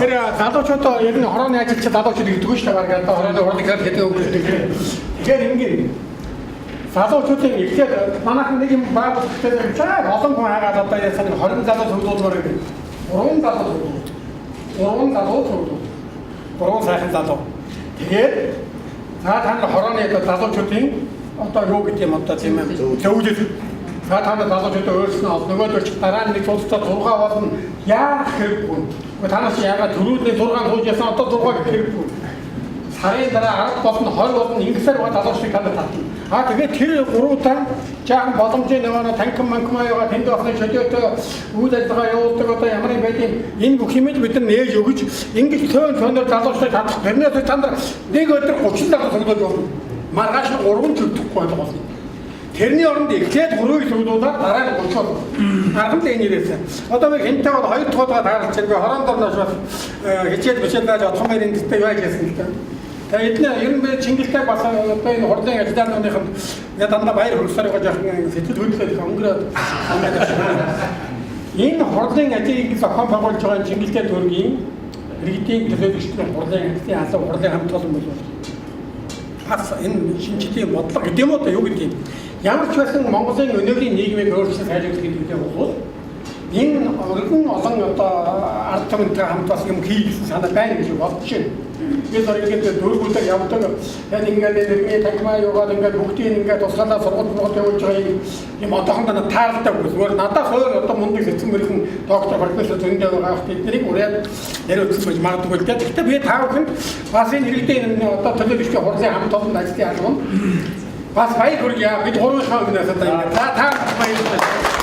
Тэр залуучуудаа ер нь хорооны ажилч залуучууд гэдэг шүү дээ. Бараг одоо хорооны урлагаар гэдэг үг гэдэг. Тэгэхээр ингээд залуучуудын ихлээр манайхан нэг юм байгууллагатай чаа олон хүн хагаад одоо яасан 20 залуу төгөлдөлмөр гэдэг. 3 сайхан залуу. Тэгээд та хорооны залуучуудын одоо юу гэдэг юм одоо тийм ээ зөвлөж та залуучуудаа өөрснөө нөгөөдөр ч дараа нэг цуцтай 6 болно яах хэрэггүй. Танаас яагаад төрүүлээ 6 сууж ясан одоо 6 гэх хэрэггүй. Сарын дараа 10 болно 20 болно ингэсээр залуучдыг танд татна. Тэгээд тэр 3 жаахан боломжийн нөгөө танкин манкмаяга тэнд басны шөдөөтэй үйл ажиллагаа явуулдаг одоо ямар юм байдیں۔ Энэ бүх юмд бид нар нээж өгч ингэж төөнөөр залуучдыг татах. Тэрнээс танд нэг өдөр 30 лагт төгөлж болно. Маргааш 3 чөлдөхгүй болох. Тэрний оронд эхлээд 3-ыг төгөлдүүлээд дараа нь 30 болно. Аргамт энэ нэрээс. Одоо би хэнтэй бол 2 дахь удаа таарч би хорон дорноос бас хичээл бишэлдэж отхон мэрийн дэстэй яаж яасан л та. Тэгээд ер нь Чингэлтэй бас одоо энэ хурлын ажилтнуудынх нь дандаа баяр хөрсөөр байгаа жоохон сэтгэл хөдлөлт өнгөрөөд энэ хурлын ажлыг зохион байгуулж байгаа Чингэлтэй төргийн иргэдийн төлөөлөгчдийн хурлын ажлын алба хурлын хамт олон бол бас энэ шинжлэлийн бодлого гэдэг юм уу юу гэдэг юм. Ямар ч байсан Монголын өнөөдрийн нийгмийг өөрчлөж сайжруулах гэдэг бол энэ өргөн олон одоо ард түмэнтэй хамт бас юм хийх санаа байна гэж бодчих. Бид өөрийнхөө дөрвөлдөр явдаг. Тэгээд ингээд нэрний танхимаа яваад ингээд бүгдийг ингээд тусгаалаа сургууль явуулж байгаа юм одоохондоо таалдаг зүгээр надад хойр одоо мундаг эцэг мөрхөн доктор профессор зөндөө байгаа хэ тэднийг ураад яриулсан байж магадгүй л дээ. Гэхдээ би таавахын бас энэ хэрэгтэй одоо төлөөлөгчдийн хурлын хамт олон ажлын албан бас баяр хүргье. Бид гурвынхаа өмнөөс одоо ингээд та баярлалаа.